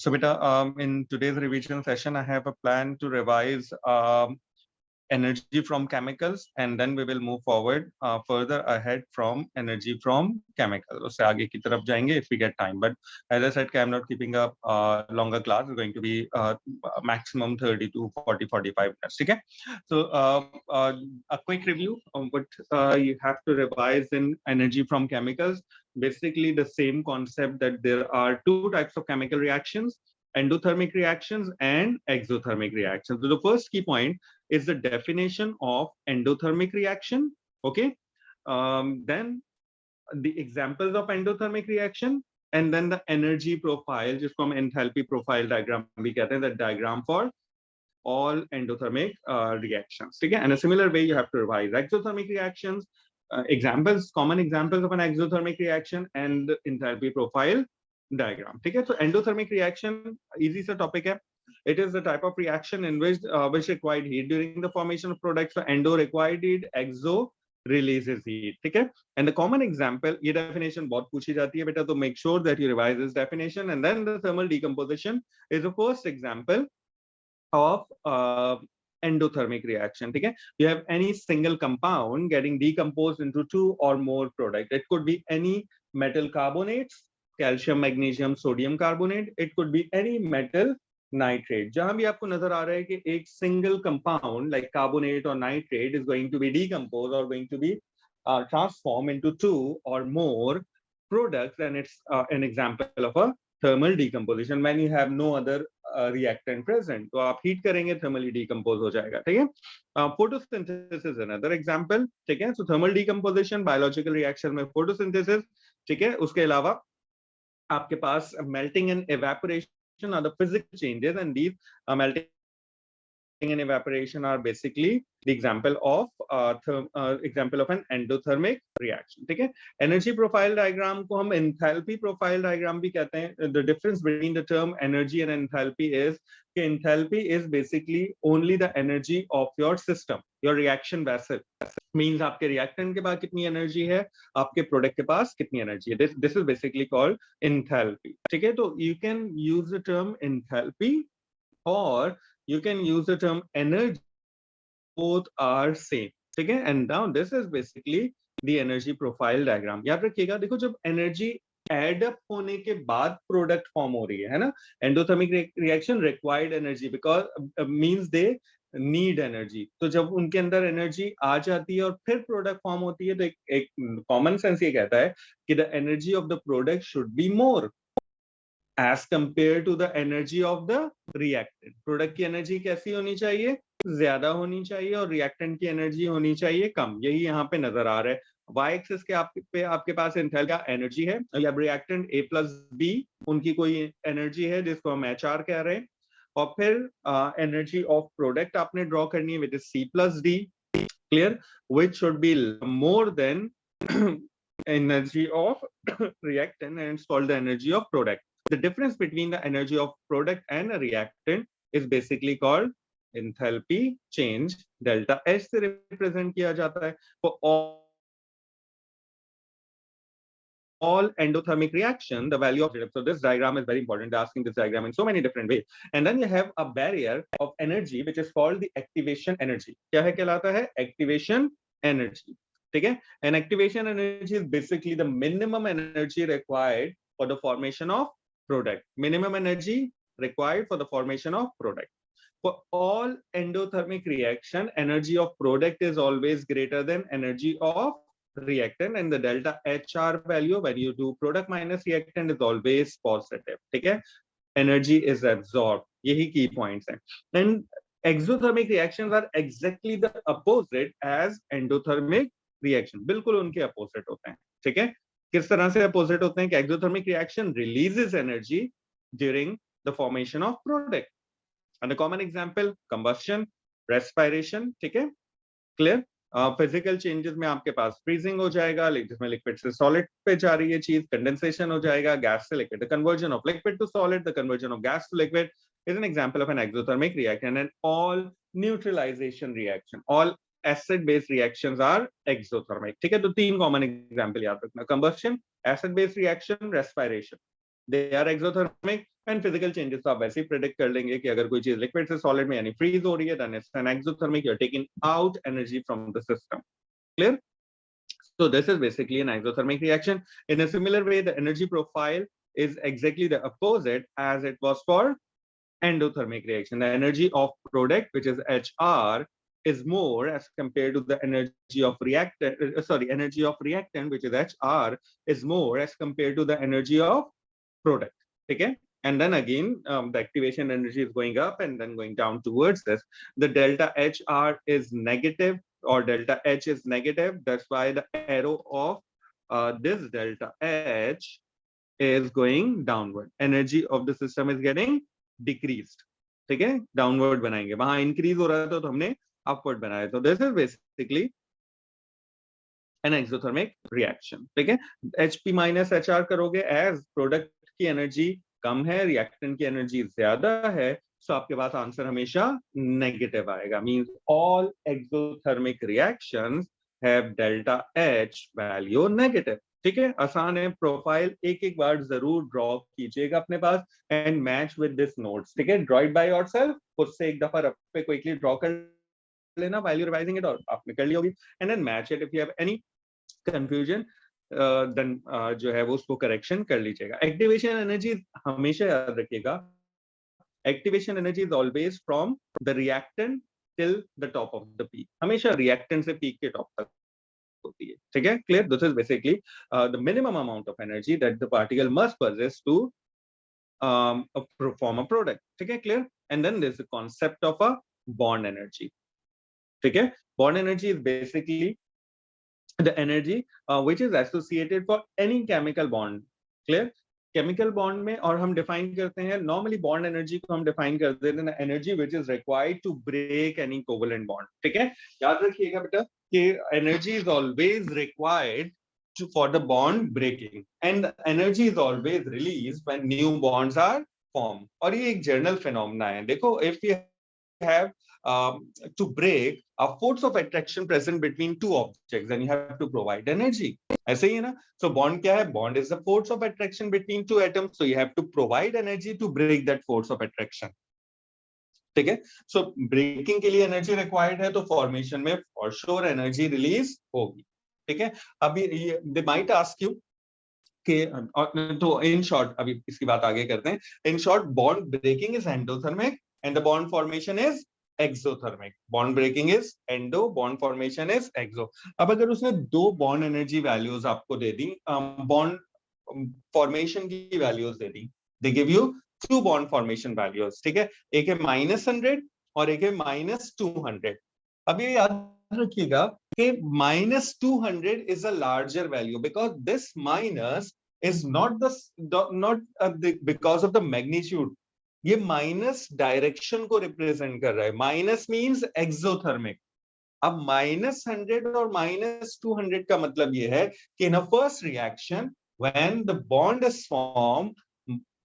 So, beta, in today's revision session, I have a plan to revise energy from chemicals, and then we will move forward further ahead from energy from chemicals. उससे आगे की तरफ जाएंगे if we get time. But as I said, I'm not keeping a longer class. It's going to be maximum 30 to 40, 45 minutes. Okay. So a quick review on what you have to revise in energy from chemicals. Basically, the same concept that there are two types of chemical reactions: endothermic reactions and exothermic reactions. So the first key point is the definition of endothermic reaction. Okay. Then the examples of endothermic reaction, and then the energy profile, just from enthalpy profile diagram, we get the diagram for all endothermic reactions. Okay. And a similar way, you have to revise exothermic reactions, examples, common examples of an exothermic reaction, and enthalpy profile diagram. Okay. So endothermic reaction, easy sa topic hai. It is the type of reaction in which required heat during the formation of products. So endo required heat, exo releases heat. ठीक है? And the common example, ये definition बहुत पूछी जाती है बेटा, तो make sure that you revise this definition. And then the thermal decomposition is the first example of endothermic reaction. ठीक है? You have any single compound getting decomposed into two or more products. It could be any metal carbonates, calcium, magnesium, sodium carbonate. It could be any metal nitrate. जहां भी आपको नजर आ रहा है कि एक single compound like carbonate or nitrate is going to be decomposed or going to be transformed into two or more products, and it's an example of a thermal decomposition when you have no other reactant present. तो आप heat करेंगे thermally decompose हो जाएगा. ठीक है? Photosynthesis is another example. ठीक है? So thermal decomposition, biological reaction में photosynthesis. ठीक है? उसके अलावा आपके पास melting and evaporation are the physical changes, and these melting and evaporation are basically the example of an endothermic reaction. ठीक है? Energy profile diagram को हम enthalpy profile diagram भी कहते हैं. The difference between the term energy and enthalpy is कि enthalpy is basically only the energy of your system, your reaction vessel. Means आपके reactant के पास कितनी energy है, आपके product के पास कितनी energy है. This is basically called enthalpy. ठीक है? तो you can use the term enthalpy or you can use the term energy. Both are same. ठीक है? And now this is basically the energy profile diagram. याद रखिएगा, देखो जब energy add up होने के बाद product form हो रही है ना, endothermic reaction required energy because means they need energy. तो जब उनके अंदर energy आ जाती है और फिर product form होती है, तो एक common sense ये कहता है कि the energy of the product should be more as compared to the energy of the reactant. Product की energy कैसी होनी चाहिए? ज्यादा होनी चाहिए, और reactant की energy होनी चाहिए कम. यही यहाँ पे नजर आ रहा है. Y-axis के आपके पास एंथैल्पी का एनर्जी है, या रिएक्टेंट A plus B, उनकी कोई एनर्जी है जिसको हम HR कह रहे हैं, और फिर एनर्जी ऑफ प्रोडक्ट आपने ड्रॉ करनी है with C plus D, clear, which should be more than energy of reactant, and it's called the energy of product. The difference between the energy of product and a reactant is basically called enthalpy change. Delta H से represent किया जाता है. For all endothermic reaction, the value of, so this diagram is very important. They're asking this diagram in so many different ways. And then you have a barrier of energy which is called the activation energy. क्या है कहलाता है? Activation energy. ठीक है? And activation energy is basically the minimum energy required for the formation of product. Minimum energy required for the formation of product. For all endothermic reaction, energy of product is always greater than energy of reactant, and the delta HR value when you do product minus reactant is always positive. ठीक है? Energy is absorbed. यही key points हैं. And exothermic reactions are exactly the opposite as endothermic reaction. बिल्कुल उनके opposite होते हैं. ठीक है? किस तरह से opposite होते हैं कि exothermic reaction releases energy during the formation of product. And a common example, combustion, respiration. ठीक है? Clear? फिजिकल चेंजेस में आपके पास फ्रीजिंग हो जाएगा, जिसमें लिक्विड से सॉलिड पे जा रही है चीज, कंडेंसेशन हो जाएगा, गैस से liquid. The conversion of liquid to solid, the conversion of gas to liquid is an example of an exothermic reaction. And all neutralization reaction, all acid based reactions are exothermic. ठीक है? तो तीन common example याद रखना: combustion, acid based reaction, respiration. They are exothermic. And physical changes तो आप वैसे ही predict कर लेंगे कि अगर कोई चीज लिक्विड से सॉलिड में यानी फ्रीज हो रही है, then it's an exothermic, you are taking out energy from the system. Clear? So this is basically an isothermic reaction. In a similar way, the energy profile is exactly the opposite as it was for endothermic reaction. The energy of product, which is HR, is more as compared to the energy of reactant. Energy of reactant, which is HR, is more as compared to the energy of product. Okay. And then again, the activation energy is going up and then going down towards this. The delta HR is negative, or delta H is negative. That's why the arrow of this delta H is going downward. Energy of the system is getting decreased. ठीक है, downward बनाएंगे, वहां increase हो रहा था तो हमने upward बनाया। तो this is basically an exothermic reaction. ठीक है, HP माइनस HR करोगे एज प्रोडक्ट की एनर्जी कम है, रिएक्टेंट की एनर्जी ज्यादा है, तो आपके पास आंसर हमेशा नेगेटिव आएगा। Means all exothermic reactions have delta H value negative. ठीक है, आसान है, प्रोफाइल एक एक बार जरूर ड्रॉ कीजिएगा अपने पास and match with this notes. ठीक है, ड्रॉ इट बाय योरसेल्फ, खुद से एक दफा रफ पे क्विकली ड्रॉ कर लेना व्हाइल यू रिवाइजिंग इट, और आपने कर ली होगी। And then match it, if you have any confusion then जो है वो उसको करेक्शन कर लीजिएगा। एक्टिवेशन एनर्जी हमेशा याद रखिएगा, activation energy is always from the reactant till the top of the peak, हमेशा रिएक्टेंट से पीक के टॉप तक होती है। ठीक है, clear? This is basically the minimum amount of energy that the particle must possess to perform a product. ठीक है, क्लियर? And then there is the concept of a bond energy. ठीक है, bond energy is basically the energy which is associated for any chemical bond. Clear? Chemical bond में, और हम define करते हैं नॉर्मली बॉन्ड एनर्जी को हम डिफाइन कर देते हैं energy which is required to break any covalent bond. ठीक है, याद रखिएगा बेटा कि energy is always required for the bond breaking and energy is always released when new bonds are formed। और ये एक जनरल फिनोमेना है। देखो, if you have to break a force of attraction present between two objects, then you have to provide energy। ऐसे ही है ना? So bond क्या है? Bond is the force of attraction between two atoms, so you have to provide energy to break that force of attraction। ठीक है, so breaking के लिए energy required है, तो formation में for sure energy release होगी। ठीक है, अभी they might ask you कि तो इन शॉर्ट अभी इसकी बात आगे करते हैं। In short, bond breaking is endothermic and the bond formation is exothermic. Bond breaking is endo, bond formation is exo. अब अगर उसने दो बॉन्ड एनर्जी वैल्यूज आपको दे दी, बॉन्ड फॉर्मेशन की वैल्यूज दे दी, they give you two bond formation values. ठीक है, एक है -100 और एक है -200। अब ये याद रखिएगा कि -200 is a larger value because this minus is not because of the magnitude। ये माइनस डायरेक्शन को रिप्रेजेंट कर रहा है। Minus means exothermic. अब -100 और -200 का मतलब ये है कि in a first reaction when the bond is form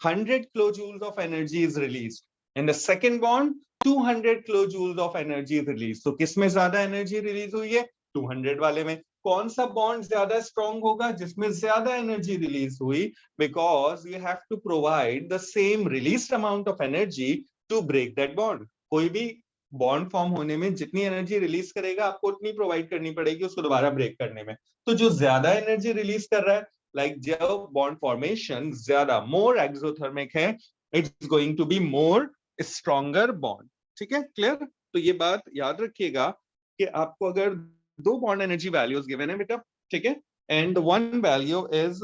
100 kilojoules of energy is released, in the second bond 200 kilojoules of energy is released। तो किसमें ज्यादा एनर्जी रिलीज हुई है? 200 वाले में। कौन सा बॉन्ड ज्यादा स्ट्रॉन्ग होगा? जिसमें ज्यादा एनर्जी रिलीज हुई, because you have to provide the same released amount of energy to break that bond. कोई भी बॉन्ड फॉर्म होने में जितनी एनर्जी रिलीज करेगा आपको उतनी प्रोवाइड करनी पड़ेगी उसको दोबारा ब्रेक करने में। तो जो ज्यादा एनर्जी रिलीज कर रहा है, लाइक जो बॉन्ड फॉर्मेशन ज्यादा मोर एक्सोथर्मिक है, it's going to be more stronger bond. ठीक है, क्लियर? तो ये बात याद रखिएगा कि आपको अगर दो बॉन्ड एनर्जी वैल्यूज गिवन है बेटा, ठीक है, and one value is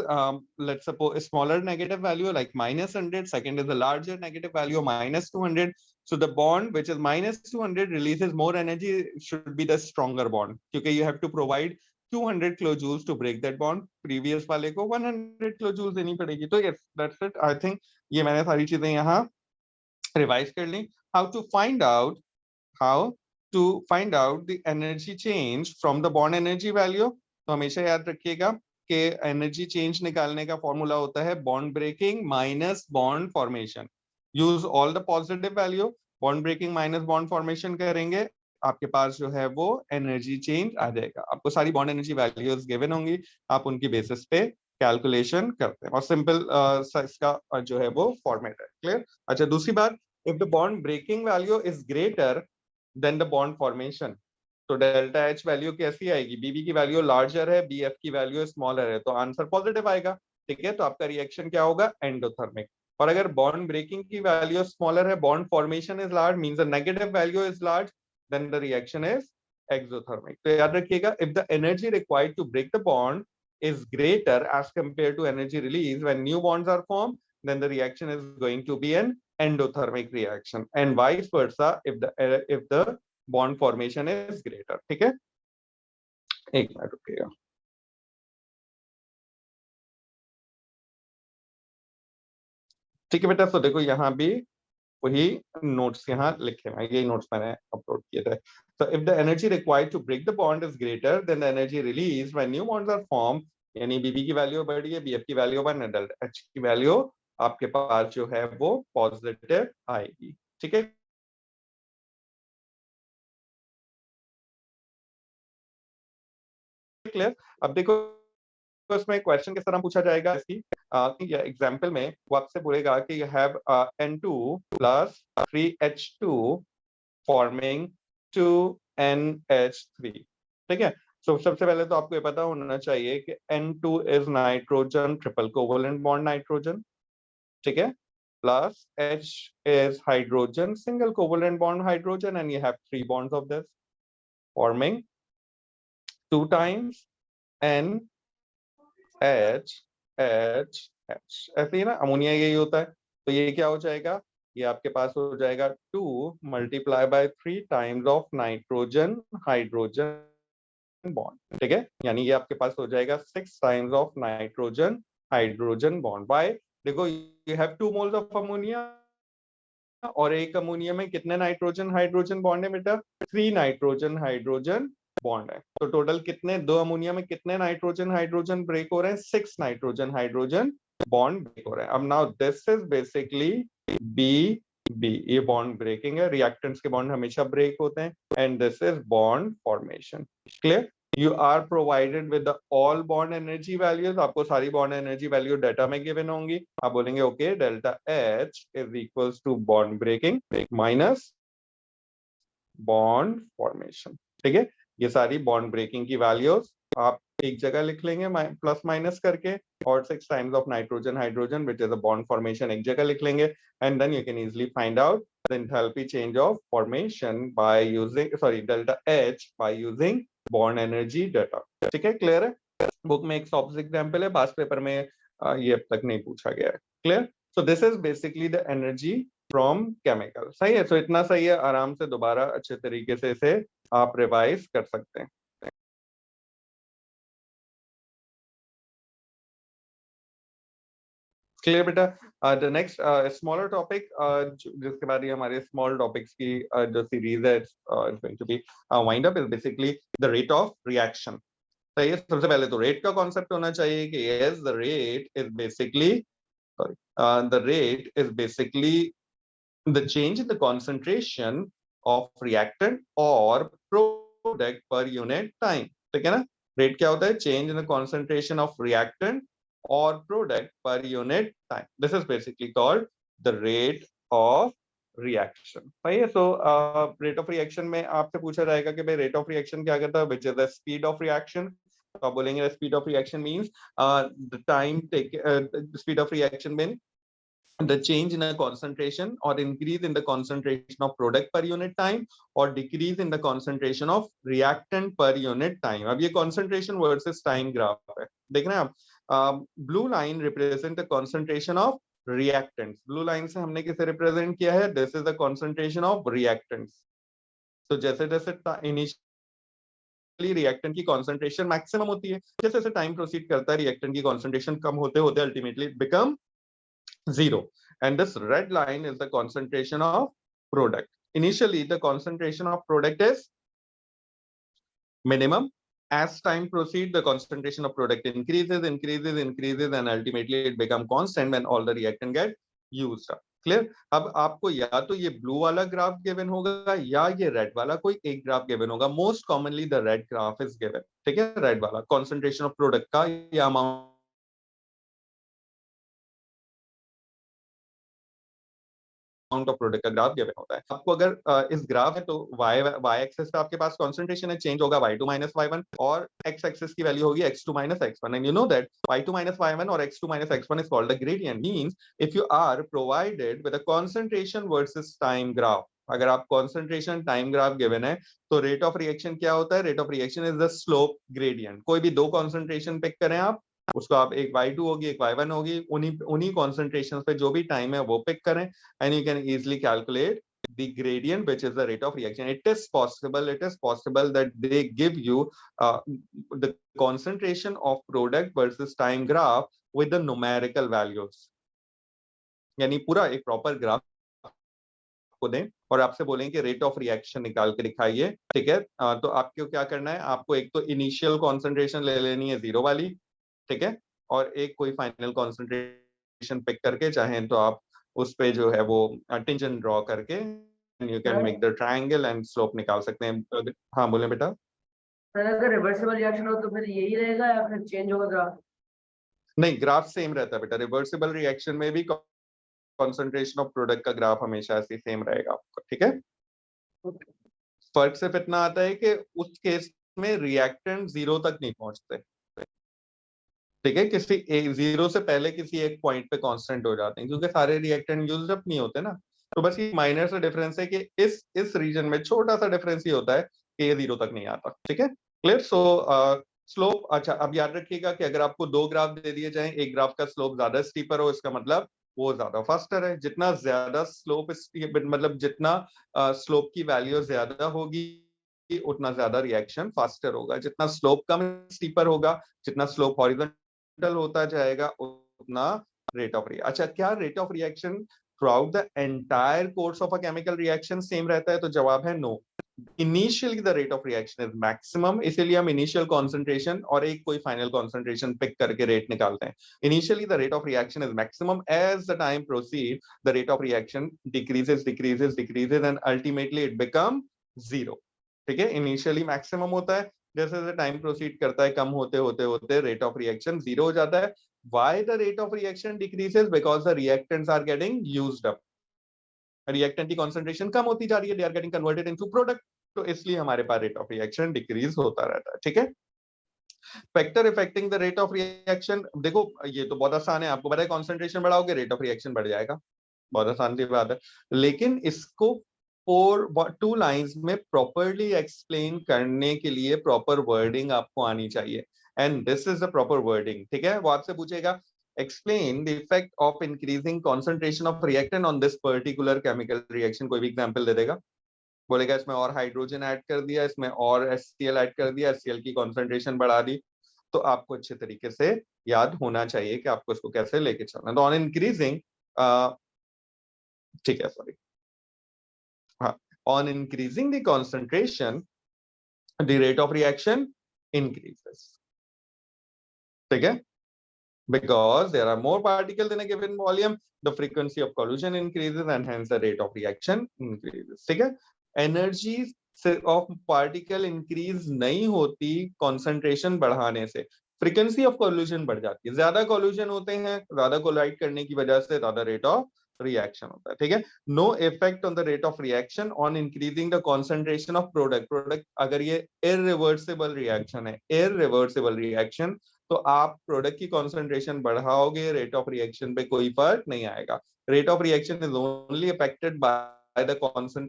let's suppose a smaller negative value like -100, second is a larger negative value -200, so the bond which is -200 releases more energy, should be the stronger bond क्योंकि you have to provide 200 kilojoules to break that bond, previous वाले को 100 kilojoules देनी पड़ेगी। तो yes, that's it। I think ये मैंने सारी चीजें यहाँ रिवाइज कर ली। how to find out the energy change from the bond energy value। तो हमेशा याद रखिएगा कि एनर्जी चेंज निकालने का फॉर्मूला होता है bond breaking minus bond formation. Use all the positive value, bond breaking minus bond formation करेंगे, आपके पास जो है वो एनर्जी चेंज आ जाएगा। आपको सारी बॉन्ड एनर्जी वैल्यूज गिवन होंगी, आप उनकी बेसिस पे कैलकुलेशन करते हैं और सिंपल इसका जो है वो फॉर्मेट है। क्लियर? अच्छा, दूसरी बात, if the bond breaking value is greater than the bond formation, तो डेल्टा एच वैल्यू कैसी आएगी? बीबी की वैल्यू लार्जर है, बीएफ की वैल्यू स्मॉलर है, तो आंसर पॉजिटिव आएगा। ठीक है, तो आपका रिएक्शन क्या होगा? एंडोथर्मिक। और अगर बॉन्ड ब्रेकिंग की वैल्यू स्मॉलर है, bond formation is large, means the negative value is large, then the reaction is exothermic. तो याद रखिएगा, if the energy required to break the bond is greater as compared to energy release when new bonds are formed, then the reaction is going to be an endothermic reaction, and vice versa if the bond formation is greater. ठीक है, एक minute रुकिएगा। ठीक है बेटा, तो देखो यहाँ भी वही नोट्स यहाँ लिखे हैं, यही नोट्स मैंने अपलोड किए थे। So if the energy required to break the bond is greater than the energy released when new bonds are formed, यानी बीबी की वैल्यू बढ़ी है, बीएफ की वैल्यू बढ़, डेल्टा एच की वैल्यू आपके पास जो है वो पॉजिटिव आएगी। ठीक है, क्लियर? अब देखो, तो इसमें क्वेश्चन किस तरह पूछा जाएगा कि एग्जांपल में वो आपसे बोलेगा कि you have N2 plus 3H2 forming 2NH3। ठीक है, तो सबसे पहले तो आपको ये पता होना चाहिए कि N2 is nitrogen triple covalent bond nitrogen, ठीक है, plus H is hydrogen single covalent bond hydrogen, and you have 3 bonds of this forming 2 times NH H H। ऐसे ही ना, अमोनिया यही होता है, तो ये क्या हो जाएगा? ये आपके पास हो जाएगा 2 multiply by 3 times of nitrogen hydrogen bond. ठीक है, यानी ये आपके पास हो जाएगा 6 times of nitrogen hydrogen bond by, देखो you have 2 moles of ammonia, और एक अमोनिया में कितने नाइट्रोजन हाइड्रोजन बॉन्ड है बेटा? 3 नाइट्रोजन हाइड्रोजन बॉन्ड है। तो टोटल कितने, 2 अमोनिया में कितने नाइट्रोजन हाइड्रोजन ब्रेक हो रहे हैं? 6 नाइट्रोजन हाइड्रोजन बॉन्ड ब्रेक हो रहे हैं। अब now this is basically B B, ये बॉन्ड ब्रेकिंग है, रिएक्टेंट्स के बॉन्ड हमेशा ब्रेक होते हैं, and this is bond formation. Clear? You are provided with the all bond energy values, आपको सारी bond energy value डेटा में given होंगी। आप बोलेंगे okay, delta H is equals to bond breaking minus bond formation। ठीक है, ये सारी bond breaking की values आप एक जगह लिख लेंगे प्लस माइनस करके, और 6 times of nitrogen hydrogen which is a bond formation एक जगह लिख लेंगे, and then you can easily find out the enthalpy change of formation by using delta H by using bond energy data. ठीक है, clear है? Book में एक soft example है, पास पेपर में ये अब तक नहीं पूछा गया है। Clear? So this is basically the energy from chemical. सही है, सो इतना सही है, आराम से दोबारा अच्छे तरीके से इसे आप रिवाइज कर सकते हैं। क्लियर बेटा? द नेक्स्ट स्मॉलर टॉपिक, जिसके बाद ये हमारे स्मॉल टॉपिक्स की जो सीरीज है it's going to be wind up, is basically the rate of reaction. सही है, सबसे पहले तो रेट का कॉन्सेप्ट होना चाहिए कि yes, the rate is basically the change in the concentration of reactant or product per unit time। ठीक है ना, रेट क्या होता है? Change in the concentration of reactant or product per unit time, this is basically called the rate of reaction। सही है, so rate of reaction में आपसे पूछा जाएगा कि भाई रेट ऑफ रिएक्शन क्या करता है, which is the speed of reaction। तो आप बोलेंगे speed of reaction means the time take, speed of reaction mean the change in a concentration or increase in the concentration of product per unit time or decrease in the concentration of reactant per unit time। अब ये concentration versus time graph है, देख रहे हैं आप? blue line represent the concentration of reactants, blue line से हमने किसे represent किया है? this is the concentration of reactants। तो जैसे जैसे रिएक्टेंट की कॉन्सेंट्रेशन मैक्सिमम होती है, जैसे जैसे टाइम प्रोसीड करता है रिएक्टेंट की कॉन्सेंट्रेशन कम होते होते ultimately become zero, and this red line is the concentration of product। initially the concentration of product is minimum, as time proceed the concentration of product increases and ultimately it become constant when all the reactant get used up। Clear? अब आपको या तो ये blue वाला graph given होगा या ये red वाला कोई एक ग्राफ गिवन होगा, most commonly the red graph is given. ठीक है, रेड वाला कॉन्सेंट्रेशन ऑफ प्रोडक्ट का या अमाउंट अमाउंट ऑफ प्रोडक्ट का ग्राफ गिवन होता है। आपको अगर इस ग्राफ है तो y एक्सिस पे आपके पास कॉन्सेंट्रेशन है, चेंज होगा y2 माइनस y1, और x एक्सिस की वैल्यू होगी x2 minus x1, and you know that y2 minus y1 और x2 minus x1 is called a gradient. Means if you are provided with a concentration versus time graph, अगर आप concentration time graph given है तो rate of reaction क्या होता है? Rate of reaction is the slope gradient. कोई भी दो कॉन्सेंट्रेशन पिक करें आप, उसको आप एक y2 होगी एक y1 होगी, उन्हीं कॉन्सेंट्रेशन पे जो भी टाइम है वो पिक करें, and you can easily calculate the gradient, which is the rate of reaction. It is possible that they give you the concentration of product versus time graph with the numerical values. यानी पूरा एक proper graph को दें और आपसे बोलें कि rate of reaction निकाल के दिखाइए, ठीक है? तो आपको क्या करना है, आपको एक तो इनिशियल कॉन्सेंट्रेशन ले लेनी है 0 वाली, ठीक है, और एक कोई फाइनल कॉन्सेंट्रेशन पिक करके चाहें तो आप उस पे जो है वो टेंजेंट ड्रॉ करके you can make the triangle and slope निकाल सकते हैं। हाँ बोले बेटा। सर अगर रिवर्सिबल रिएक्शन हो तो फिर यही रहेगा या फिर चेंज होगा ग्राफ? नहीं, ग्राफ सेम रहता है बेटा। रिवर्सिबल रिएक्शन में भी कॉन्सेंट्रेशन ऑफ प्रोडक्ट का ग्राफ हमेशा ऐसे सेम रहेगा आपका, ठीक है? फर्क सिर्फ इतना आता है कि उस केस में रिएक्टेंट 0 तक नहीं पहुंचते, ठीक है? किसी एक 0 से पहले किसी एक पॉइंट पे कांस्टेंट हो जाते हैं, क्योंकि सारे रिएक्टेंट यूज्ड अप नहीं होते ना। तो बस ये माइनर सा डिफरेंस है कि इस रीजन में छोटा सा डिफरेंस ये होता है कि ये 0 तक नहीं आता, ठीक है? क्लियर? सो स्लोप, अच्छा अब याद रखिएगा कि अगर आपको दो ग्राफ दे दिए जाएं, एक ग्राफ का स्लोप ज्यादा स्टीपर हो, इसका मतलब वो ज्यादा फास्टर है। जितना ज्यादा स्लोप, मतलब जितना स्लोप की वैल्यू ज्यादा होगी उतना ज्यादा रिएक्शन फास्टर होगा। जितना स्लोप कम स्टीपर होगा, जितना स्लोप हॉरिजॉन्टल होता जाएगा, उतना रेट ऑफ रिएक्शन। अच्छा, क्या rate of reaction throughout the entire course of a chemical reaction same रहता है? तो जवाब है no. Initially the rate of reaction is maximum, इसीलिए हम इनिशियल कॉन्सेंट्रेशन और एक कोई फाइनल कॉन्सेंट्रेशन पिक करके रेट निकालते हैं। Initially the rate of reaction is maximum, as the time proceed the rate of reaction decreases and ultimately it become 0, ठीक है? इनिशियली मैक्सिमम होता है, जैसे जैसे टाइम प्रोसीड करता है कम होते होते होते रेट ऑफ रिएक्शन 0 हो जाता है। Why the rate of reaction decreases? Because the reactants are getting used up. Reactant की कॉन्सेंट्रेशन कम होती जा रही है, they are getting converted into product, तो इसलिए हमारे पास रेट ऑफ रिएक्शन डिक्रीज होता रहता है, ठीक है? Factor affecting the rate of reaction, देखो ये तो बहुत आसान है, आपको पता है कॉन्सेंट्रेशन बढ़ाओगे रेट ऑफ रिएक्शन बढ़ जाएगा, बहुत आसान सी बात है। लेकिन इसको 2 लाइंस में प्रॉपर्ली एक्सप्लेन करने के लिए प्रॉपर वर्डिंग आपको आनी चाहिए, and this is the proper wording, ठीक है? वो आपसे पूछेगा explain the effect of increasing concentration of reactant on this particular chemical reaction. कोई भी एग्जांपल दे देगा, बोलेगा इसमें और हाइड्रोजन ऐड कर दिया, इसमें और HCl ऐड कर दिया, HCl की कॉन्सेंट्रेशन बढ़ा दी, तो आपको अच्छे तरीके से याद होना चाहिए कि आपको इसको कैसे लेके चलना। तो ऑन इंक्रीजिंग, ठीक है, सॉरी, हाँ, on increasing the concentration, the rate of reaction increases, ठीक है? Because there are more particles in a given volume, the frequency of collision increases and hence the rate of reaction increases, ठीक है? Energy of particle increase नहीं होती concentration बढ़ाने से, frequency of collision बढ़ जाती है। ज्यादा collision होते हैं, ज्यादा कोलाइड करने की वजह से ज्यादा rate of रिएक्शन होता है, ठीक है? No effect on the rate of reaction on increasing the concentration of product. अगर ये इरिवर्सिबल रिएक्शन है, इरिवर्सिबल रिएक्शन, तो आप प्रोडक्ट की कॉन्सेंट्रेशन बढ़ाओगे, रेट ऑफ रिएक्शन पे कोई फर्क नहीं आएगा। Rate of reaction is only affected by the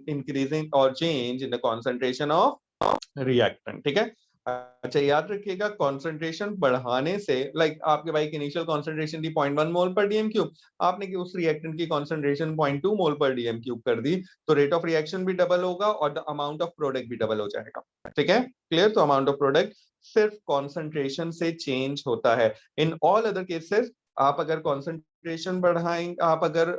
increasing और change in the concentration of reactant, ठीक है? अच्छा याद रखिएगा, कॉन्सेंट्रेशन बढ़ाने से, लाइक आपके भाई की इनिशियल कॉन्सेंट्रेशन थी 0.1 मोल पर डीएम क्यूब, आपने कि उस रिएक्टेंट की कॉन्सेंट्रेशन 0.2 मोल पर डीएम क्यूब कर दी, तो रेट ऑफ रिएक्शन भी डबल होगा और द अमाउंट ऑफ प्रोडक्ट भी डबल हो जाएगा, ठीक है? क्लियर? तो अमाउंट ऑफ प्रोडक्ट सिर्फ कॉन्सेंट्रेशन से चेंज होता है। इन ऑल अदर केसेस आप अगर कॉन्सेंट्रेशन बढ़ाएंगे, आप अगर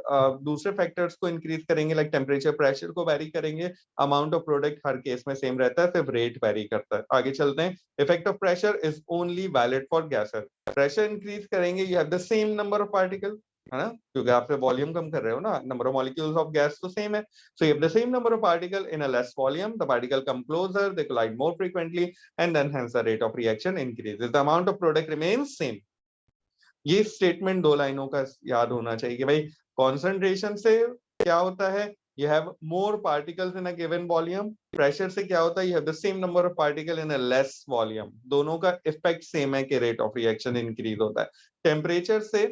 दूसरे फैक्टर्स को इंक्रीज करेंगे, लाइक टेम्परेचर, प्रेशर को वेरी करेंगे, amount of product her case में सेम रहता है, सिर्फ रेट वेरी करता है। आगे चलते हैं। Effect of pressure is only valid for gases. Pressure increase करेंगे, you have the same number of particle, है ना? क्योंकि आप वॉल्यूम कम कर रहे हो ना, number of molecules of gas तो सेम है, so you have the same number of particle in a less volume, the particle come closer, they collide more frequently and then hence the rate of reaction increases, the amount of product remains same. ये statement 2 लाइनों का याद होना चाहिए कि भाई concentration से क्या होता है, you have more particles in a given volume. Pressure से क्या होता है, you have the same number of particle in a less volume. दोनों का इफेक्ट सेम है कि रेट ऑफ रिएक्शन इंक्रीज होता है. टेम्परेचर से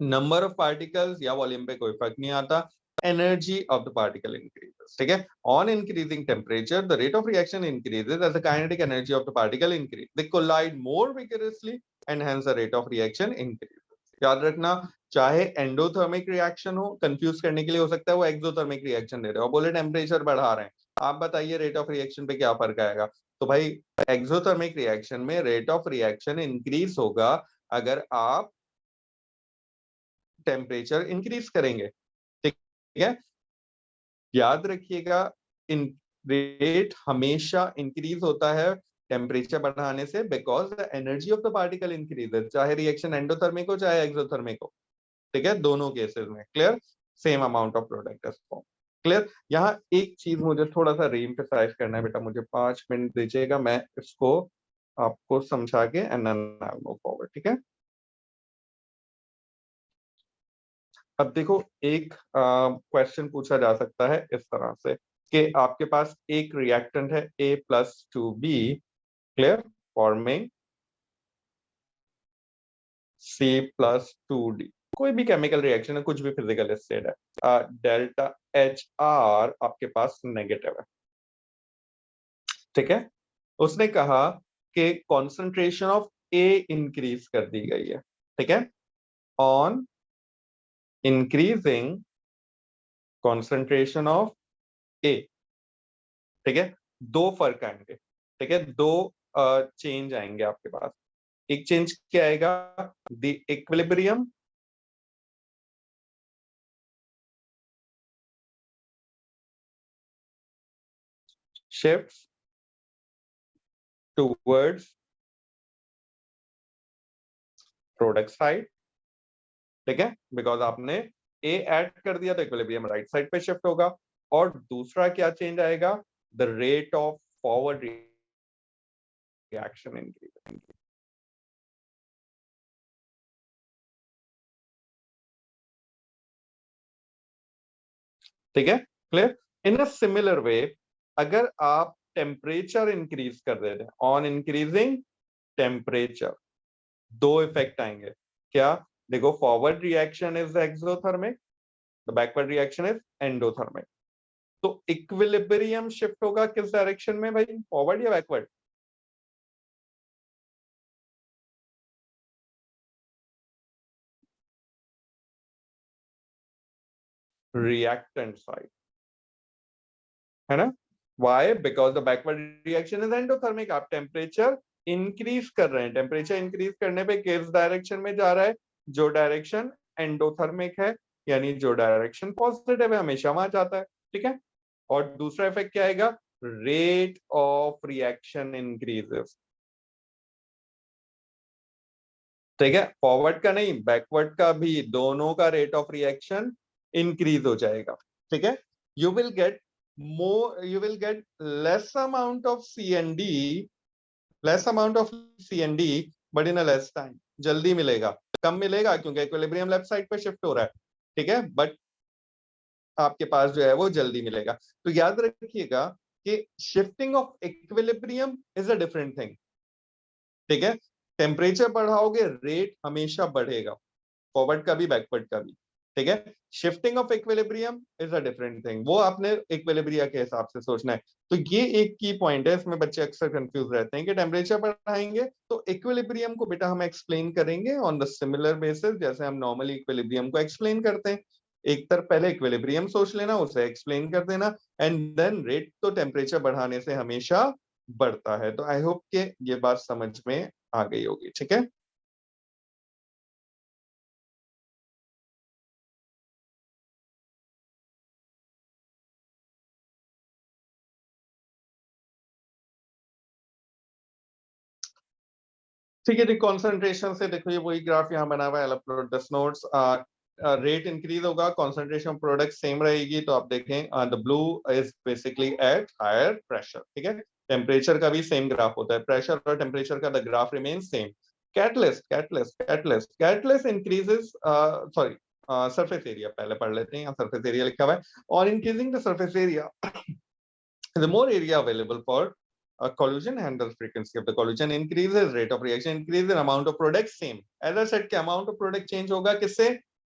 नंबर ऑफ पार्टिकल्स या वॉल्यूम पे कोई फर्क नहीं आता, energy of the particle increases. ठीक है, on increasing temperature the rate of reaction increases as the kinetic energy of the particle increase. They collide more vigorously and hence the rate of reaction increases. याद रखना, चाहे endothermic reaction हो, confuse करने के लिए हो सकता है वो एक्सोथर्मिक रिएक्शन दे रहे हो, बोले टेम्परेचर बढ़ा रहे हैं, आप बताइए रेट ऑफ रिएक्शन पे क्या फर्क आएगा. तो भाई एक्सोथर्मिक रिएक्शन में रेट ऑफ रिएक्शन इंक्रीज होगा अगर आप टेम्परेचर इंक्रीज करेंगे. ठीक है, याद रखिएगा, इन रेट हमेशा इंक्रीज होता है टेम्परेचर बढ़ाने से, because the energy of the particle increases, चाहे रिएक्शन एंडोथर्मिक हो चाहे एक्सोथर्मिक हो. ठीक है, दोनों केसेस में. Clear, same amount of product is form. Clear. यहाँ एक चीज मुझे थोड़ा सा रीएम्फसाइज करना है बेटा, मुझे 5 मिनट दीजिएगा, मैं इसको आपको समझा के and then I will move forward. ठीक है, अब देखो एक क्वेश्चन पूछा जा सकता है इस तरह से कि आपके पास एक रिएक्टेंट है A+2B, क्लियर, फॉर्मिंग C+2D. कोई भी केमिकल रिएक्शन है, कुछ भी फिजिकल स्टेट है, डेल्टा HR आपके पास नेगेटिव है. ठीक है, उसने कहा कि कॉन्सेंट्रेशन ऑफ A इंक्रीज कर दी गई है. ठीक है, on increasing concentration of A. ठीक है, दो फर्क आएंगे. ठीक है, दो चेंज आएंगे आपके पास. एक चेंज क्या आएगा, the equilibrium shifts towards product side. ठीक है, बिकॉज आपने A ऐड कर दिया तो इक्विलिब्रियम राइट साइड पे शिफ्ट होगा. और दूसरा क्या चेंज आएगा, the rate of forward reaction increase. ठीक है, clear. In a similar way, अगर आप टेम्परेचर इंक्रीज कर देते हैं, ऑन इंक्रीजिंग टेम्परेचर, दो इफेक्ट आएंगे. क्या, देखो, forward reaction is exothermic, the backward reaction is endothermic. तो इक्विलिब्रियम शिफ्ट होगा किस डायरेक्शन में भाई, फॉरवर्ड या बैकवर्ड? रिएक्टेंट साइड, है ना. Why? Because the backward reaction is endothermic. आप टेम्परेचर इंक्रीज कर रहे हैं, टेम्परेचर इंक्रीज करने पे किस डायरेक्शन में जा रहा है, जो डायरेक्शन एंडोथर्मिक है, यानी जो डायरेक्शन पॉजिटिव है हमेशा वहां जाता है. ठीक है, और दूसरा इफेक्ट क्या आएगा, रेट ऑफ रिएक्शन इंक्रीजेस. ठीक है, फॉरवर्ड का नहीं बैकवर्ड का भी, दोनों का रेट ऑफ रिएक्शन इंक्रीज हो जाएगा. ठीक है, you will get more, you will get less amount of CND, less amount of CND but in a less time. जल्दी मिलेगा, कम मिलेगा क्योंकि इक्विलिब्रियम लेफ्ट साइड पे शिफ्ट हो रहा है. ठीक है, बट आपके पास जो है वो जल्दी मिलेगा. तो याद रखिएगा कि shifting of equilibrium is a different thing. ठीक है, टेम्परेचर बढ़ाओगे रेट हमेशा बढ़ेगा, फॉरवर्ड का भी बैकवर्ड का भी. ठीक है, shifting of equilibrium is a different thing, वो आपने इक्विलिब्रिया के हिसाब से सोचना है. तो ये एक की पॉइंट है, इसमें बच्चे अक्सर कंफ्यूज रहते हैं कि टेम्परेचर बढ़ाएंगे तो इक्विलिब्रियम को बेटा हम एक्सप्लेन करेंगे ऑन द सिमिलर बेसिस जैसे हम नॉर्मली इक्विलिब्रियम को एक्सप्लेन करते हैं. एक तरफ पहले इक्विलिब्रियम सोच लेना, उसे एक्सप्लेन कर देना, एंड देन रेट तो टेम्परेचर बढ़ाने से हमेशा बढ़ता है. तो आई होप कि ये बात समझ में आ गई होगी. ठीक है, ठीक है जी. कॉन्सेंट्रेशन से देखो, ये वही ग्राफ यहाँ बना हुआ है, upload this notes. Rate increase होगा, कॉन्सेंट्रेशन प्रोडक्ट सेम रहेगी. तो आप देखें the blue is basically at higher pressure. ठीक है, टेम्परेचर का भी सेम ग्राफ होता है, प्रेशर और टेम्परेचर का the graph remain same. Catalyst, catalyst, catalyst, catalyst increases, sorry, surface area पहले पढ़ लेते हैं, यहाँ सरफेस एरिया लिखा हुआ है, और increasing the surface area the more area available for a collision and the frequency of the collision increases, rate of reaction increases, amount of product same. As I said कि amount of product change होगा किससे?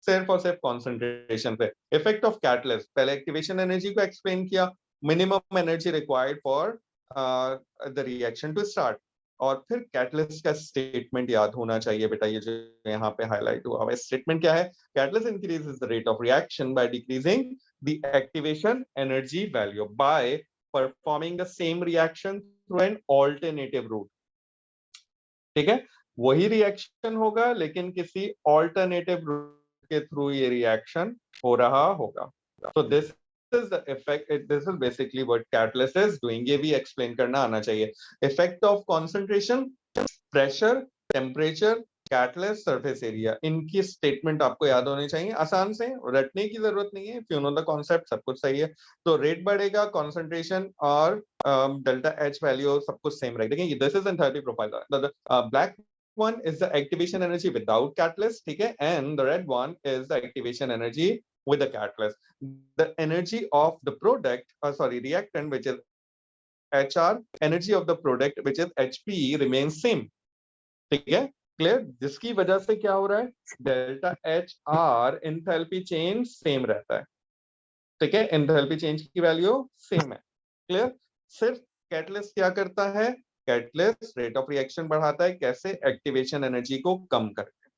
सिर्फ और सिर्फ concentration पे. Effect of catalyst, पहले activation energy को explain किया, minimum energy required for the reaction to start. और फिर कैटलिस्ट का स्टेटमेंट याद होना चाहिए बेटा, ये जो यहाँ पे हाईलाइट हुआ है स्टेटमेंट क्या है? Catalyst increases the rate of reaction by decreasing the activation energy value by performing the same reaction through an alternative route. ठीक है, वही रिएक्शन होगा लेकिन किसी ऑल्टरनेटिव रूट के थ्रू ये रिएक्शन हो रहा होगा. So this is the effect. This is basically what catalyst is doing. ये भी एक्सप्लेन करना आना चाहिए. Effect of concentration, pressure, temperature, catalyst, surface area, इनकी स्टेटमेंट आपको याद होनी चाहिए. आसान से, रटने की जरूरत नहीं है. If you know the concept सब कुछ सही है. तो रेट बढ़ेगा, कॉन्सेंट्रेशन और डेल्टा एच वैल्यू सब कुछ सेम रहेगा. देखिए this is enthalpy profile. The black one is the activation energy without catalyst, ठीक है, and the red one is the activation energy with the catalyst. The energy of the product, reactant, which is HR, energy of the product, which is HPE, remains same. ठीक है, clear. जिसकी वजह से क्या हो रहा है? Delta H R enthalpy change same रहता है. ठीक है, एंथैल्पी चेंज की वैल्यू सेम है. क्लियर. सिर्फ कैटलिस्ट क्या करता है? कैटलिस्ट रेट ऑफ रिएक्शन बढ़ाता है. कैसे? एक्टिवेशन एनर्जी को कम करके.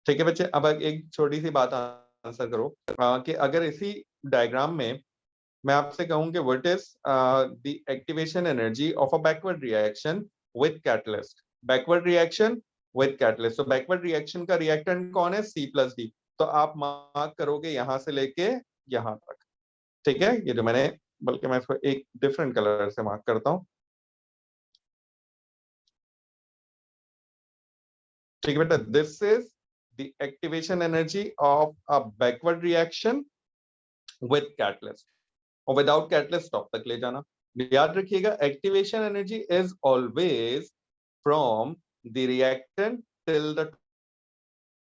ठीक है बच्चे, अब एक छोटी सी बात आंसर करो कि अगर इसी डायग्राम में मैं आपसे कहूं कि what is the activation energy of a backward reaction with catalyst. Backward reaction with catalyst. तो बैकवर्ड रिएक्शन का रिएक्टेंट कौन है? C+D. तो आप मार्क करोगे यहां से लेके यहां तक. ठीक है, ये जो मैंने, बल्कि मैं इसको एक डिफरेंट कलर से मार्क करता हूं. ठीक है बेटा, this is the activation energy of a backward reaction with catalyst. और विदाउट कैटलिस्ट टॉप तक ले जाना. याद रखिएगा, activation energy is always from the reactant till the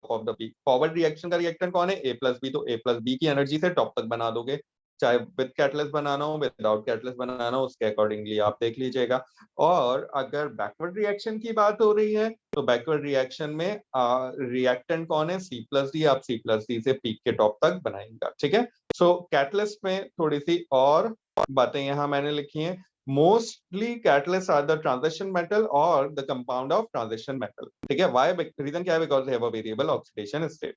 of the peak. Forward reaction का रिएक्टेंट कौन है? A+B. तो A+B की एनर्जी से टॉप तक बना दोगे. चाहे विद कैटलिस्ट बनाना हो, विदाउट कैटलिस्ट बनाना हो, उसके अकॉर्डिंगली आप देख लीजिएगा. और अगर बैकवर्ड रिएक्शन की बात हो रही है तो बैकवर्ड रिएक्शन में रिएक्टेंट कौन है? C+D. आप C+D से पीक के टॉप तक बनाएंगे. ठीक है. सो कैटलिस्ट में थोड़ी सी और बातें यहाँ मैंने लिखी हैं. Mostly catalysts are the transition metal or the compound of transition metal. ठीक है. Why? Reason क्या है? Because they have a variable oxidation state.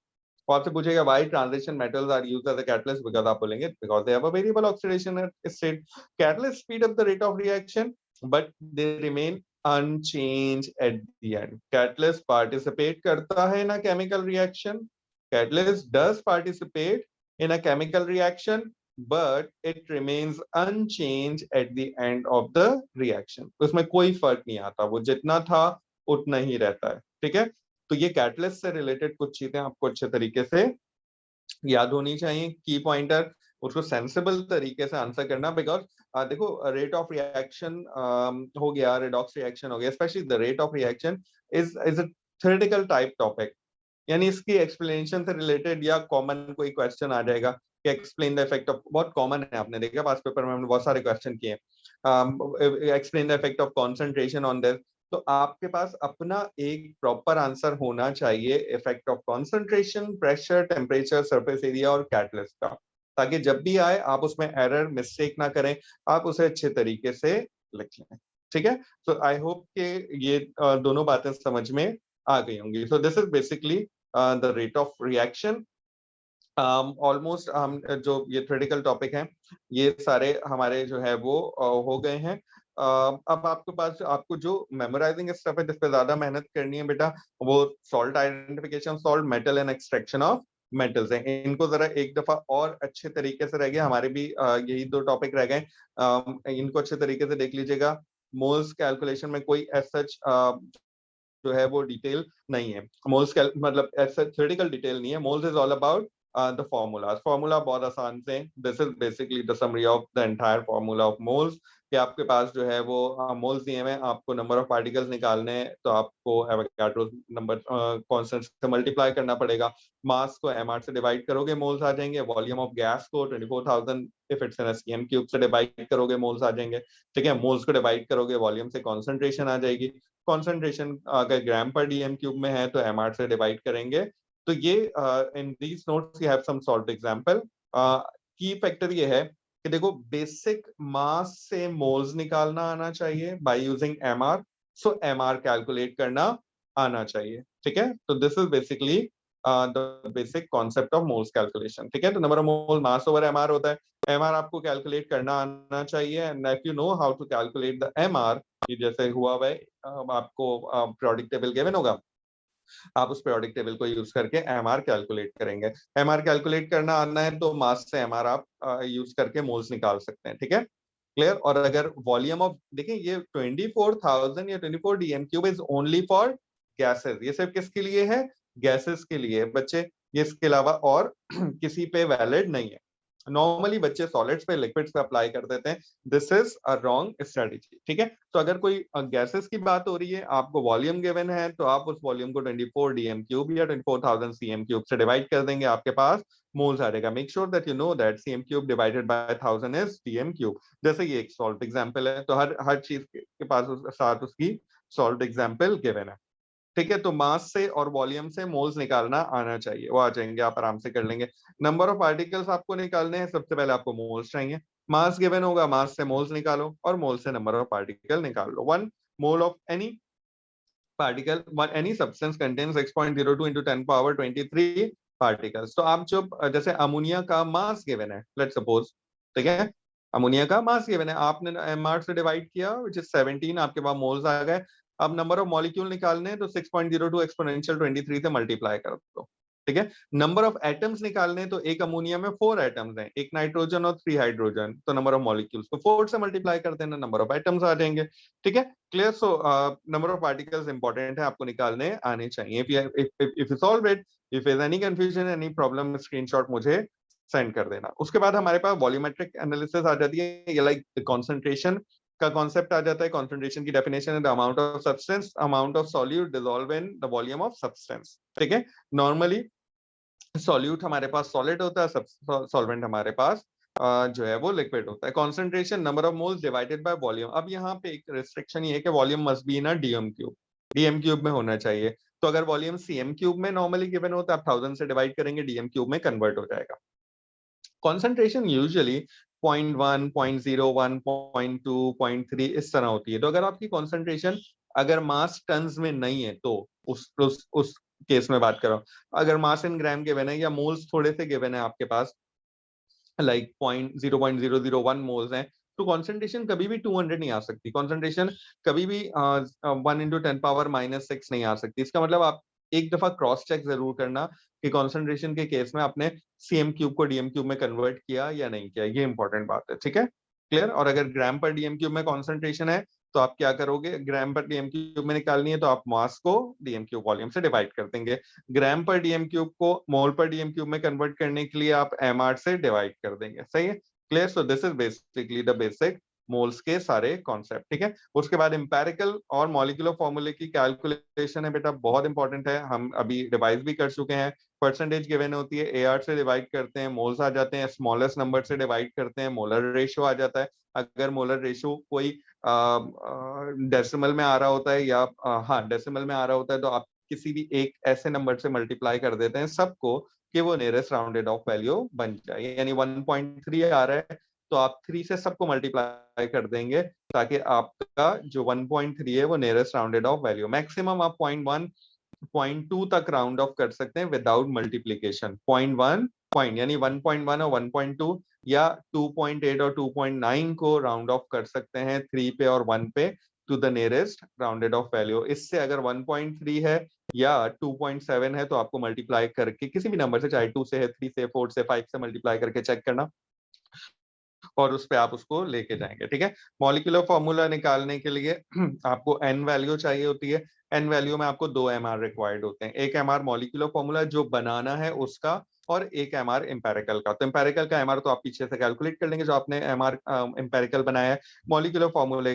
तो आपसे पूछेगा why transition metals are used as a catalyst? Because आप बोलेंगे because they have a variable oxidation state. Catalysts speed up the rate of reaction, but they remain unchanged at the end. Catalyst participate करता है in a chemical reaction. Catalyst does participate in a chemical reaction, but it remains unchanged at the end of the reaction. उसमें कोई फर्क नहीं आता, वो जितना था उतना ही रहता है. ठीक है. तो ये कैटलिस्ट से रिलेटेड कुछ चीजें आपको अच्छे तरीके से याद होनी चाहिए. की पॉइंटर, उसको सेंसिबल तरीके से आंसर करना. बिकॉज देखो, रेट ऑफ रिएक्शन हो गया, रेडॉक्स रिएक्शन हो गया, specially the rate of reaction is a theoretical type topic. यानी इसकी एक्सप्लेनेशन से रिलेटेड या कॉमन कोई क्वेश्चन आ जाएगा कि एक्सप्लेन द इफेक्ट ऑफ, बहुत कॉमन है, आपने देखा पास पेपर में हमने बहुत सारे क्वेश्चन किए. Explain the effect of concentration on this. तो आपके पास अपना एक प्रॉपर आंसर होना चाहिए effect of concentration, pressure, temperature, surface area और कैटलिस्ट का, ताकि जब भी आए आप उसमें एरर मिस्टेक ना करें, आप उसे अच्छे तरीके से लिख लें. ठीक है. तो आई होप कि ये दोनों बातें समझ में आ गई होंगी. So this is basically the rate of reaction. Almost हम जो ये थ्योरेटिकल टॉपिक हैं ये सारे हमारे जो है वो हो गए हैं. अब आपके पास, आपको जो मेमोराइजिंग स्टफ है जिस पे ज्यादा मेहनत करनी है बेटा, वो salt identification, salt, metal and extraction of metals हैं. इनको जरा एक दफा और अच्छे तरीके से रह गए. हमारे भी यही दो टॉपिक रह गए. इनको अच्छे तरीके से देख लीजिएगा. मोल्स कैलकुलेशन में कोई एज सच जो है वो डिटेल नहीं है. मोल्स मतलब ऐसा थ्योरेटिकल डिटेल नहीं है. Moles is all about the formula बहुत आसान से, this is basically the summary of the entire formula of moles, कि आपके पास जो है वो मोल्स दिए हुए हैं, आपको नंबर ऑफ पार्टिकल्स निकालने हैं, तो आपको एवोगाड्रो नंबर कांस्टेंट से मल्टीप्लाई करना पड़ेगा, मास को mr से डिवाइड करोगे मोल्स आ जाएंगे, वॉल्यूम ऑफ गैस को 24,000 if it's in CM cube से डिवाइड करोगे मोल्स आ जाएंगे, ठीक है, मोल्स को डिवाइड करोगे वॉल्यूम से कॉन्सेंट्रेशन आ जाएगी, कॉन्सेंट्रेशन अगर ग्राम पर डीएम क्यूब में है तो mr से डिवाइड करेंगे। तो ये in these notes you have some solved example. की फैक्टर ये है कि देखो बेसिक मास से मोल्स निकालना आना चाहिए by using mr, so mr calculate करना आना चाहिए, ठीक है। तो this is basically the basic concept of moles calculation, ठीक है। तो number of mole mass over mr होता है, mr आपको कैलकुलेट करना आना चाहिए, and if you know how to calculate the mr, जैसे हुआ है आपको पीरियोडिक टेबल गिवन होगा, आप उस पीरियोडिक टेबल को यूज करके mr कैलकुलेट करेंगे, mr कैलकुलेट करना आना है तो मास से mr आप यूज करके मोल्स निकाल सकते हैं, ठीक है, क्लियर। और अगर वॉल्यूम ऑफ देखें, ये 24,000 या 24 DM cube is only for gases, ये सिर्फ किसके लिए है, गैसेस के लिए बच्चे, ये इसके अलावा और किसी पे वैलिड नहीं है। नॉर्मली बच्चे सॉलिड्स पे लिक्विड्स पे अप्लाई कर देते हैं, this is a wrong strategy, ठीक है। तो अगर कोई गैसेस की बात हो रही है, आपको वॉल्यूम गिवन है, तो आप उस वॉल्यूम को 24 डीएम क्यूब या 24,000 सीएम क्यूब से डिवाइड कर देंगे, आपके पास मोल्स आ जाएगा। Make sure that you know that CM cube divided by 1000 is DM cube. जैसे ये एक सॉल्व एग्जांपल है, तो हर चीज के पास साथ उसकी सॉल्व एग्जांपल गिवन है, ठीक है। तो मास से और वॉल्यूम से मोल्स निकालना आना चाहिए, वो आ जाएंगे, आप आराम से कर लेंगे। नंबर ऑफ पार्टिकल्स आपको निकालने हैं, सबसे पहले आपको मोल्स चाहिए, मास गिवन होगा, मास से मोल्स निकालो और मोल से नंबर ऑफ पार्टिकल निकाल लो। 1 mole of any particle, any substance contain 6.02 into 10 power 23 particles. तो आप जो जैसे अमोनिया का मास गिवन है, लेट्स सपोज, ठीक है, अमोनिया का मास गिवन है, आपने mr से डिवाइड किया विच इज 17, आपके पास मोल्स आ गए। अब नंबर ऑफ मॉलिक्यूल निकालने हैं, तो 6.02 एक्सपोनेंशियल 23 से मल्टीप्लाई कर दो, ठीक है। नंबर ऑफ एटम्स निकालने हैं, तो एक अमोनिया में 4 एटम्स हैं, एक नाइट्रोजन और 3 हाइड्रोजन, तो नंबर ऑफ मॉलिक्यूल्स को 4 से मल्टीप्लाई कर देना, नंबर ऑफ एटम्स आ जाएंगे, ठीक है, clear. So number of particles important है, आपको निकालने आने चाहिए। If you solve it, if is any confusion any problem, screenshot मुझे सेंड कर देना। उसके बाद हमारे पास वॉल्यूमेट्रिक एनालिसिस आ जाती है, ये लाइक कॉन्सेंट्रेशन का कॉन्सेप्ट आ जाता है। कॉन्सेंट्रेशन की डेफिनेशन है the amount of substance, amount of solute dissolve in the volume of substance, ठीक है। नॉर्मली सॉल्यूट हमारे पास सॉलिड होता है, सॉल्वेंट हमारे पास जो है वो लिक्विड होता है। Concentration number of moles divided by volume. अब यहाँ पे एक रिस्ट्रिक्शन ये है कि volume must be in DM cube, DM cube में होना चाहिए। तो अगर वॉल्यूम सीएम क्यूब में नॉर्मली गिवन होता है, आप 1000 से डिवाइड करेंगे, डीएम क्यूब में कन्वर्ट हो जाएगा। कॉन्सेंट्रेशन यूजुअली 0.1, 0.01, 0.2, 0.3 इस तरह होती है। तो अगर आपकी कॉन्सेंट्रेशन अगर मास टन्स में नहीं है, तो उस केस में बात कर रहा हूं। अगर मास इन ग्राम गिवन है या मोल्स थोड़े से गिवन है आपके पास, लाइक 0.0001 मोल्स हैं, तो कॉन्सेंट्रेशन कभी भी 200 नहीं आ सकती, कॉन्सेंट्रेशन कभी भी 1 into 10 पावर -6 नहीं आ सकती। इसका मतलब आप एक दफा क्रॉस चेक जरूर करना कि कॉन्सेंट्रेशन के केस में आपने सीएम क्यूब को डीएम क्यूब में कन्वर्ट किया या नहीं किया, ये इंपॉर्टेंट बात है, ठीक है, क्लियर। और अगर ग्राम पर डीएम क्यूब में कॉन्सेंट्रेशन है, तो आप क्या करोगे, ग्राम पर डीएम क्यूब में निकालनी है, तो आप मास को डीएम क्यूब वॉल्यूम से डिवाइड कर देंगे। ग्राम पर डीएम क्यूब को मोल पर डीएम क्यूब में कन्वर्ट करने के लिए आप mr से डिवाइड कर देंगे, सही है, clear. So this is basically the basic moles के सारे कॉन्सेप्ट, ठीक है। उसके बाद इंपेरिकल और मॉलिक्यूलर फॉर्मूले की कैलकुलेशन है बेटा, बहुत इंपॉर्टेंट है, हम अभी रिवाइज भी कर चुके हैं। परसेंटेज गिवन होती है, AR से डिवाइड करते हैं, मोल्स आ जाते हैं, स्मॉलेस्ट नंबर से डिवाइड करते हैं, मोलर रेशियो आ जाता है। अगर मोलर रेशियो कोई डेसिमल में आ रहा होता है या हाँ डेसिमल में आ रहा होता है, तो आप किसी भी एक ऐसे नंबर से मल्टीप्लाई कर देते हैं सबको कि वो नियरेस्ट राउंडेड ऑफ वैल्यू बन जाए। यानी 1.3 आ रहा है, तो आप 3 से सबको मल्टीप्लाई कर देंगे, ताकि आपका जो 1.3 है वो nearest rounded off value. Maximum आप 0.1 0.2 तक राउंड ऑफ कर सकते हैं विदाउट मल्टीप्लीकेशन। 0.1 पॉइंट यानी 1.1 और 1.2 या 2.8 और 2.9 को राउंड ऑफ कर सकते हैं 3 पे और 1 पे to the nearest rounded off value. इससे अगर 1.3 है या 2.7 है, तो आपको मल्टीप्लाई करके किसी भी नंबर से, चाहे 2 से है, 3 से, 4 से, 5 से मल्टीप्लाई करके चेक करना और उस पे आप उसको लेके जाएंगे, ठीक है। मॉलिक्यूलर फॉर्मूला निकालने के लिए आपको n वैल्यू चाहिए होती है, n वैल्यू में आपको 2 mr रिक्वायर्ड होते हैं। एक mr मॉलिक्यूलर फॉर्मूला जो बनाना है उसका, और एक MR एम्पेरिकल का। तो एम्पेरिकल का MR तो आप पीछे से कैलकुलेट कर लेंगे, जो आपने MR एम्पेरिकल बनाया है। मॉलिक्यूलर फॉर्मूले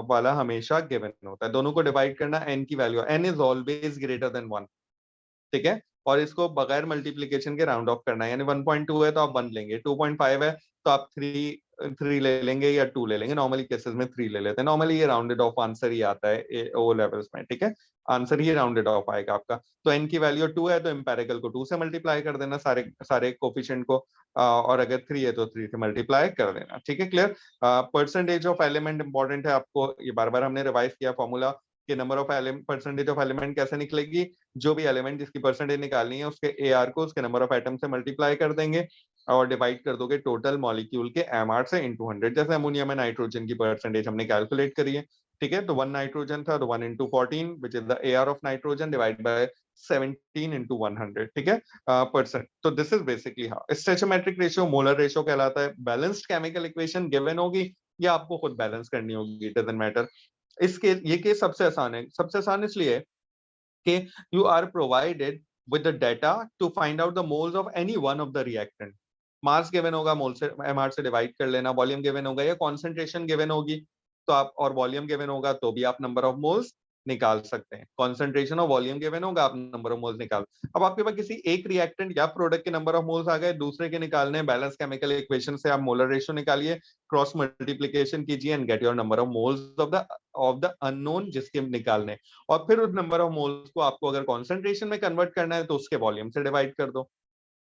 वाला हमेशा गिवन होता है। दोनों को डिवाइड करना, n की value, n is always greater than 1, ठीक है। और इसको बगैर मल्टीप्लीकेशन के राउंड ऑफ करना है, यानी 1.2 है तो आप 1 लेंगे, 2.5 है तो आप 3 ले लेंगे या 2 ले लेंगे। नॉर्मली केसेस में 3 ले लेते हैं। नॉर्मली ये राउंडेड ऑफ आंसर ही आता है ओ लेवल्स में, ठीक है। आंसर ही राउंडेड ऑफ आएगा आपका। तो n की वैल्यू 2 है तो एम्पेरिकल को 2 से मल्टीप्लाई कर देना, सारे सारे कोफिशिएंट को, और अगर 3 है तो 3 से मल्टीप्लाई कर देना, ठीक है। Clear. Percentage of element important है आपको, ये बार बार हमने रिवाइज किया फॉर्मूला कि number of element, percentage of element कैसे निकलेगी। जो भी एलिमेंट जिसकी परसेंटेज निकालनी है उसके AR को उसके नंबर ऑफ एटम से मल्टीप्लाई कर देंगे और डिवाइड कर दोगे टोटल मॉलिक्यूल के MR से इनटू 100। जैसे अमोनिया में नाइट्रोजन की परसेंटेज हमने कैलकुलेट करी है, ठीक है। तो 1 नाइट्रोजन था तो 1 into 14 which is the AR of nitrogen divide by 17 into 100, ठीक है, परसेंट। तो this is basically how stoichiometric ratio molar ratio कहलाता है। बैलेंस्ड केमिकल इक्वेशन गिवन होगी या आपको खुद बैलेंस करनी होगी, इट डजंट मैटर। इसके ये केस सबसे आसान है। सबसे आसान इसलिए कि you are provided with the data to find out the moles of any one of the reactant. Mass given होगा, मोल से MR से डिवाइड कर लेना, वॉल्यूम गिवन होगा या कॉन्सेंट्रेशन गिवन होगी तो आप, और वॉल्यूम गिवन होगा तो भी आप नंबर ऑफ मोल्स निकाल सकते हैं। कॉन्सेंट्रेशन और वॉल्यूम गिवन होगा, आप नंबर ऑफ मोल्स निकाल। अब आपके पास किसी एक रिएक्टेंट या प्रोडक्ट के नंबर ऑफ मोल्स आ गए, दूसरे के निकालने, बैलेंस केमिकल इक्वेशन से आप मोलर रेशियो निकालिए, क्रॉस मल्टीप्लिकेशन कीजिए and get your number of moles of the unknown जिसके निकालने। और फिर उस नंबर ऑफ मोल्स को आपको अगर कॉन्सेंट्रेशन में कन्वर्ट करना है तो उसके वॉल्यूम से डिवाइड कर दो,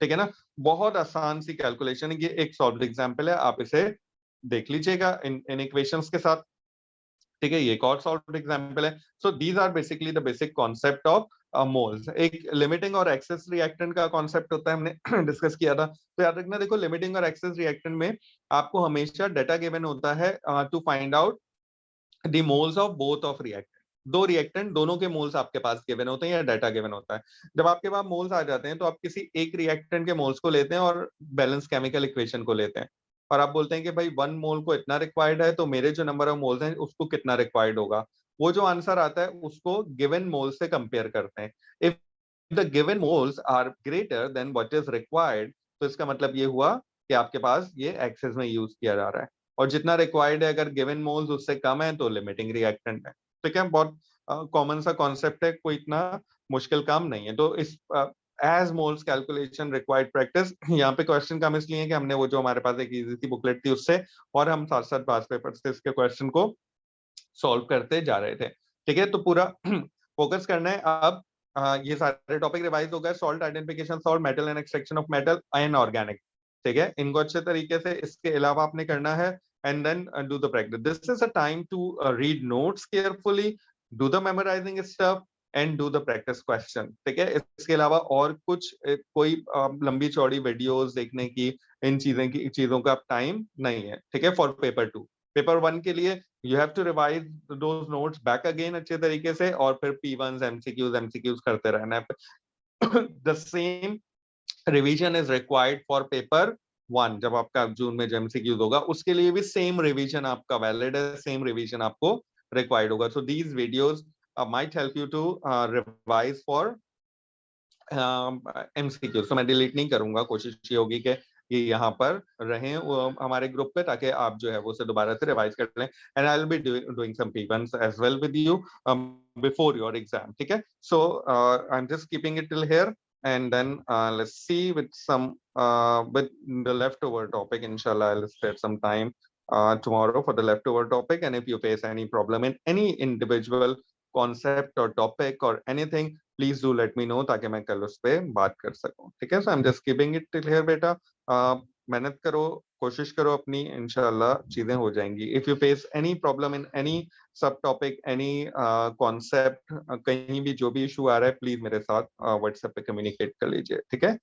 ठीक है ना। बहुत आसान सी कैलकुलेशन है। ये एक सॉल्व्ड एग्जांपल है, आप इसे देख लीजिएगा इन इक्वेशंस के साथ, ठीक है। ये एक और सॉल्व्ड एग्जांपल है। So these are basically the basic concept of moles. एक लिमिटिंग और एक्सेस रिएक्टेंट का कॉन्सेप्ट होता है, हमने डिस्कस किया था। तो याद रखना, देखो लिमिटिंग और एक्सेस रिएक्टेंट में आपको हमेशा डाटा गिवन होता है to find out the moles of both of reactant. दो रिएक्टेंट, दोनों के मोल्स आपके पास गिवन होते हैं या डाटा गिवन होता है। जब आपके पास मोल्स आ जाते हैं तो आप किसी एक रिएक्टेंट के मोल्स को लेते हैं और बैलेंस केमिकल इक्वेशन को लेते हैं, और आप बोलते हैं कि भाई 1 मोल को इतना रिक्वायर्ड है तो मेरे जो नंबर ऑफ मोल्स हैं उसको कितना रिक्वायर्ड होगा। वो जो आंसर आता है उसको गिवन मोल से कंपेयर करते हैं। If the given moles are greater than what is required, तो इसका मतलब ये हुआ कि आपके पास ये एक्सेस में यूज किया जा रहा है, और जितना रिक्वायर्ड है अगर गिवन मोल्स उससे कम है तो लिमिटिंग रिएक्टेंट है। ठीक है, बहुत कॉमन सा कॉन्सेप्ट है, कोई इतना मुश्किल काम नहीं है। तो इस as moles calculation required practice, यहाँ पे क्वेश्चन कम इसलिए है कि हमने वो जो हमारे पास एक इजी सी बुकलेट थी उससे, और हम साथ साथ पास पेपर से इसके क्वेश्चन को सॉल्व करते जा रहे थे। ठीक है, तो पूरा फोकस करना है अब। ये सारे टॉपिक रिवाइज हो गए, salt identification, salt, metal and extraction of metal, unorganic. ठीक है, इनको अच्छे तरीके से इसके अलावा आपने करना है, and then do the practice. This is a time to read notes carefully, do the memorising stuff and do the practice question. ठीक है, इसके अलावा और कुछ कोई लंबी चौड़ी वीडियोस देखने की, इन चीजों का टाइम नहीं है। ठीक है, फॉर पेपर 2। पेपर 1 के लिए you have to revise those notes back again अच्छे तरीके से, और फिर P1s MCQs करते रहना है। The same revision is required for paper 1। जब आपका जून में जो MCQs होगा उसके लिए भी सेम रिवीजन आपका वैलिड है, सेम रिवीजन आपको रिक्वायर्ड होगा। So these videos might help you to revise for MCQ। तो मैं डिलीट नहीं करूंगा, कोशिश ये होगी कि ये यहाँ पर रहें हमारे ग्रुप पे, ताकि आप जो है वो से दोबारा से रिवाइज कर लें। And I will be doing some P1s as well with you before your exam। ठीक है, so I'm just keeping it till here, and then let's see with some with the leftover topic. Inshallah, I'll spare some time tomorrow for the leftover topic, and if you face any problem in any individual concept or topic or anything, please do let me know, ताकि मैं कल उस पर बात कर सकूं। ठीक है, so I am just keeping it till here बेटा। मेहनत करो, कोशिश करो अपनी, इंशाल्लाह चीजें हो जाएंगी। If you face any problem in any सब टॉपिक, एनी कॉन्सेप्ट, कहीं भी जो भी इशू आ रहा है, प्लीज मेरे साथ व्हाट्सएप पे कम्युनिकेट कर लीजिए। ठीक है।